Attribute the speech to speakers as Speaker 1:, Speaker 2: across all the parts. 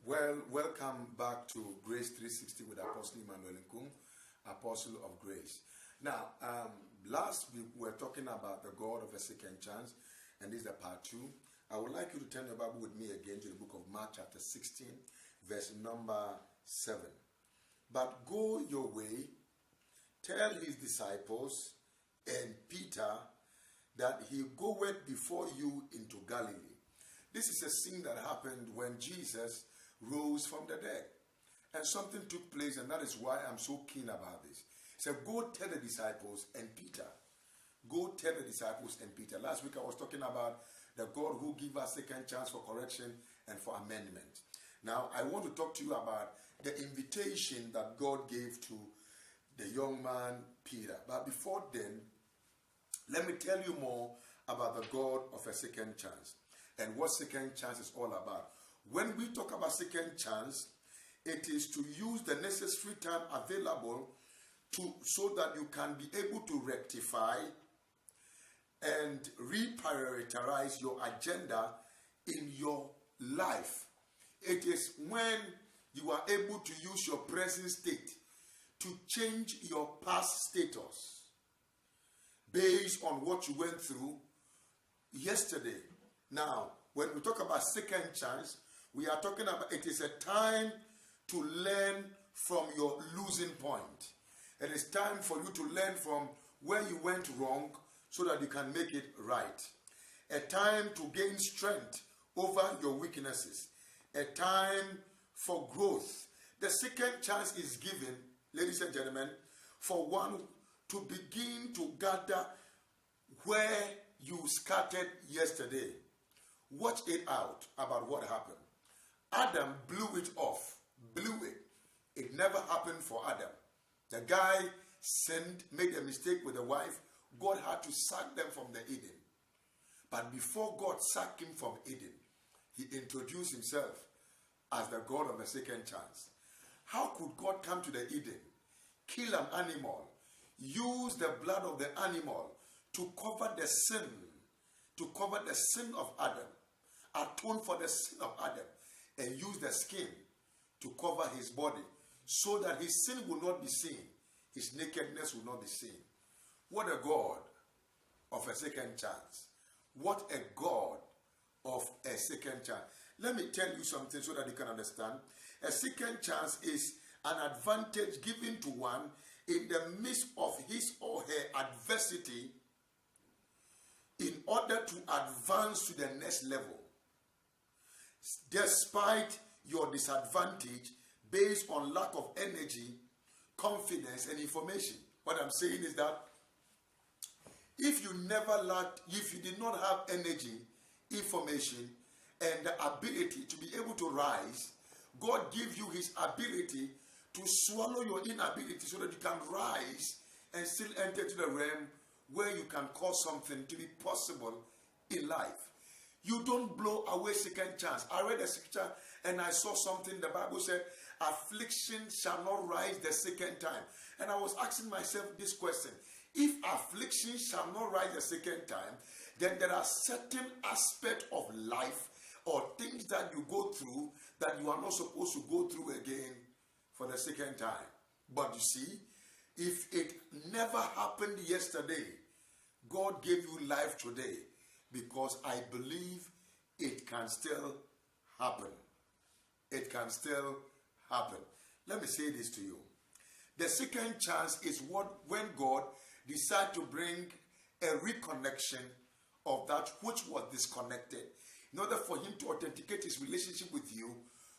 Speaker 1: Well, welcome back to Grace 360 with Apostle EMMANUEL NKUM, Apostle of Grace. Now, last week we were talking about the God of a second chance, and this is the part 2. I would like you to turn your Bible with me again to the book of Mark chapter 16, verse number 7. But go your way, tell his disciples and Peter that he goeth before you into Galilee. This is a scene that happened when Jesus rose from the dead. And something took place, and that is why I'm so keen about this. He said, go tell the disciples and Peter. Go tell the disciples and Peter. Last week I was talking about the God who gives us second chance for correction and for amendment. Now I want to talk to you about the invitation that God gave to the young man Peter. But before then, let me tell you more about the God of a second chance and what second chance is all about. When we talk about second chance, it is to use the necessary time available so that you can be able to rectify and reprioritize your agenda in your life. It is when you are able to use your present state to change your past status based on what you went through yesterday. Now, when we talk about second chance, we are talking about it is a time to learn from your losing point. It is time for you to learn from where you went wrong so that you can make it right. A time to gain strength over your weaknesses. A time for growth. The second chance is given, ladies and gentlemen, for one to begin to gather where you scattered yesterday. Watch it out about what happened. Adam blew it off. Blew it. It never happened for Adam. The guy sinned, made a mistake with the wife. God had to sack them from the Eden. But before God sacked him from Eden, he introduced himself as the God of a second chance. How could God come to the Eden, kill an animal, use the blood of the animal to cover the sin of Adam, atone for the sin of Adam, and use the skin to cover his body so that his sin will not be seen, his nakedness will not be seen? What a God of a second chance. What a God of a second chance. Let me tell you something so that you can understand. A second chance is an advantage given to one in the midst of his or her adversity in order to advance to the next level, despite your disadvantage based on lack of energy, confidence, and information. What I'm saying is that if you did not have energy, information, and the ability to be able to rise, God gives you his ability to swallow your inability so that you can rise and still enter to the realm where you can cause something to be possible in life. You don't blow away second chance. I read a scripture and I saw something. The Bible said, affliction shall not rise the second time. And I was asking myself this question. If affliction shall not rise the second time, then there are certain aspects of life or things that you go through that you are not supposed to go through again for the second time. But you see, if it never happened yesterday, God gave you life today because I believe it can still happen. It can still happen. Let me say this to you. The second chance is when God decides to bring a reconnection of that which was disconnected in order for him to authenticate his relationship with you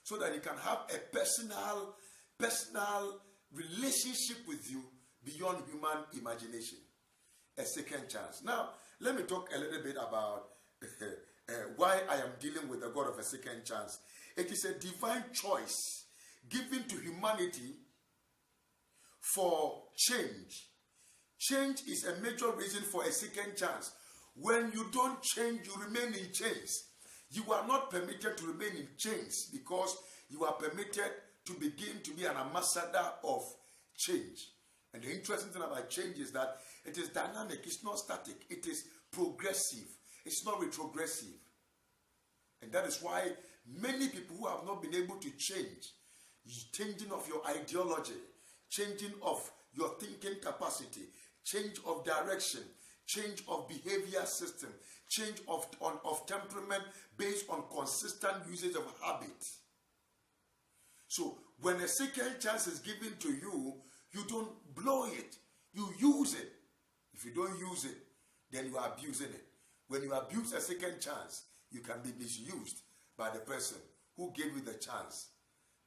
Speaker 1: so that he can have a personal relationship with you beyond human imagination. A second chance. Now, let me talk a little bit about why I am dealing with the God of a second chance. It is a divine choice given to humanity for change. Change is a major reason for a second chance. When you don't change, you remain in chains. You are not permitted to remain in chains because you are permitted to begin to be an ambassador of change. And the interesting thing about change is that it is dynamic, it's not static, it is progressive, it's not retrogressive. And that is why Many people who have not been able to change, changing of your ideology, changing of your thinking capacity, change of direction, change of behavior system, change of temperament based on consistent usage of habit. So when a second chance is given to you, you don't blow it, you use it. If you don't use it, then you are abusing it. When you abuse a second chance, you can be misused by the person who gave you the chance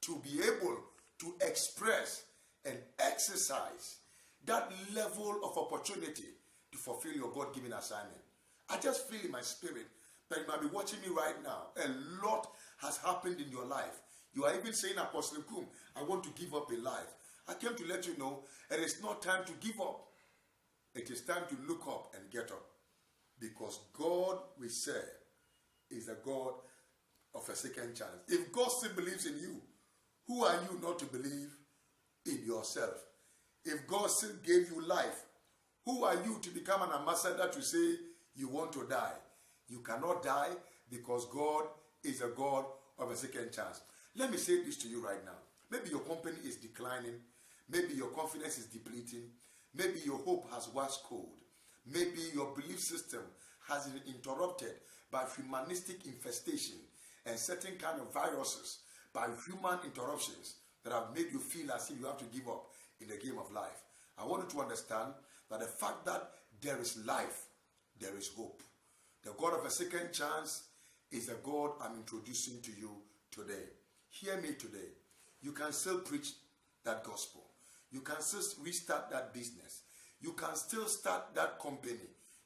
Speaker 1: to be able to express and exercise that level of opportunity to fulfill your God-given assignment. I just feel in my spirit that you might be watching me right now. A lot has happened in your life. You are even saying, Apostle Nkum, I want to give up a life. I came to let you know it is not time to give up. It is time to look up and get up. Because God we serve is a God of a second chance. If God still believes in you, who are you not to believe in yourself? If God still gave you life, who are you to become an ambassador to say you want to die? You cannot die because God is a God of a second chance. Let me say this to you right now. Maybe your company is declining. Maybe your confidence is depleting. Maybe your hope has waxed cold. Maybe your belief system has been interrupted by humanistic infestation and certain kind of viruses, by human interruptions that have made you feel as if you have to give up in the game of life. I want you to understand that the fact that there is life, there is hope. The God of a second chance is the God I'm introducing to you today. Hear me today. You can still preach that gospel. You can still restart that business. You can still start that company.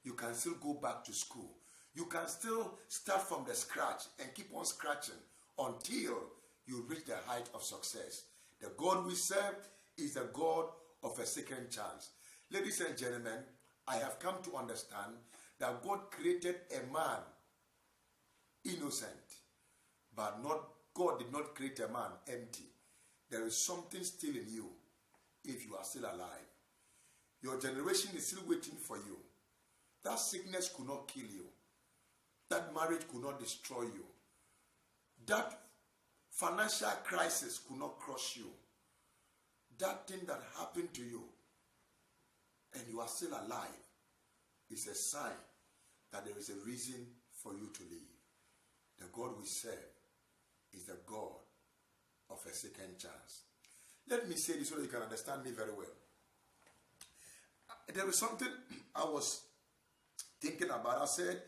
Speaker 1: You can still go back to school. You can still start from the scratch and keep on scratching until you reach the height of success. The God we serve is the God of a second chance. Ladies and gentlemen, I have come to understand that God created a man innocent, but God did not create a man empty. There is something still in you if you are still alive. Your generation is still waiting for you. That sickness could not kill you. That marriage could not destroy you. That financial crisis could not crush you. That thing that happened to you and you are still alive is a sign that there is a reason for you to live. The God we serve is the God of a second chance. Let me say this so that you can understand me very well. There is something I was thinking about. I said,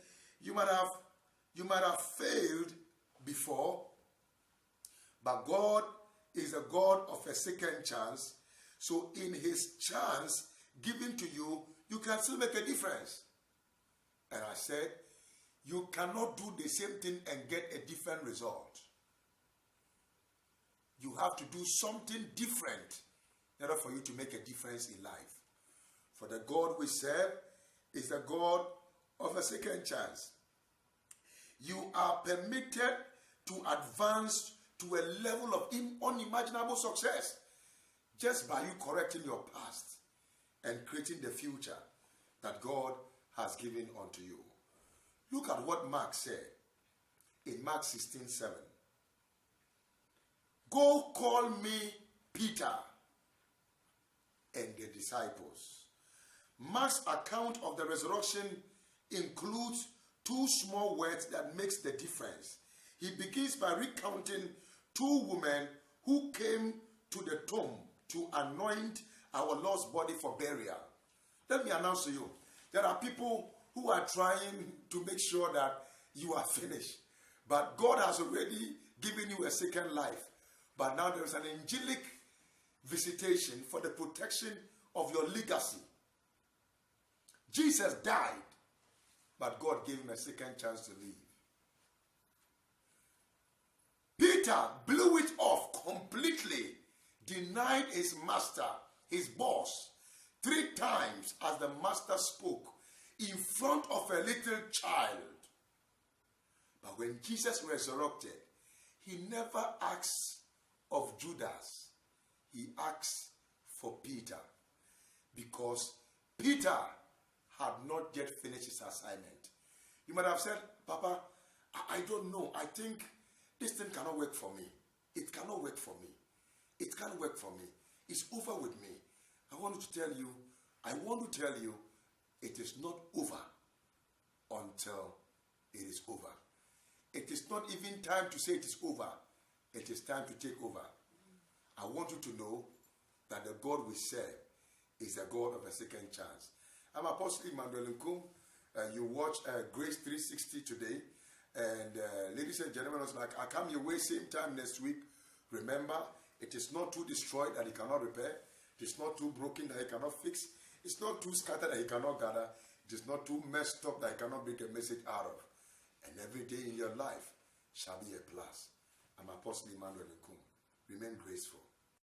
Speaker 1: you might have failed before, but God is a God of a second chance. So in his chance given to you, you can still make a difference. And I said, you cannot do the same thing and get a different result. You have to do something different in order for you to make a difference in life. For the God we serve is the God of a second chance. You are permitted to advance to a level of unimaginable success just by you correcting your past and creating the future that God has given unto you. Look at what Mark said in Mark 16:7. Go call me Peter and the disciples. Mark's account of the resurrection includes two small words that makes the difference. He begins by recounting two women who came to the tomb to anoint our Lord's body for burial. Let me announce to you, there are people who are trying to make sure that you are finished. But God has already given you a second life. But now there is an angelic visitation for the protection of your legacy. Jesus died, but God gave him a second chance to live. Peter blew it off completely, denied his master, his boss, 3 times as the master spoke in front of a little child. But when Jesus resurrected, he never asked of Judas. He asked for Peter, because Peter had not yet finished his assignment. You might have said, Papa, I don't know. I think This thing cannot work for me. It cannot work for me. It can't work for me. It's over with me. I want to tell you, it is not over until it is over. It is not even time to say it is over. It is time to take over. I want you to know that the God we serve is a God of a second chance. I'm Apostle EMMANUEL NKUM. You watch Grace 360 today. And ladies and gentlemen, I was like, I come your way same time next week. Remember, it is not too destroyed that he cannot repair. It is not too broken that he cannot fix. It's not too scattered that he cannot gather. It is not too messed up that he cannot make a message out of. And every day in your life shall be a plus. I'm Apostle EMMANUEL NKUM. Remain graceful.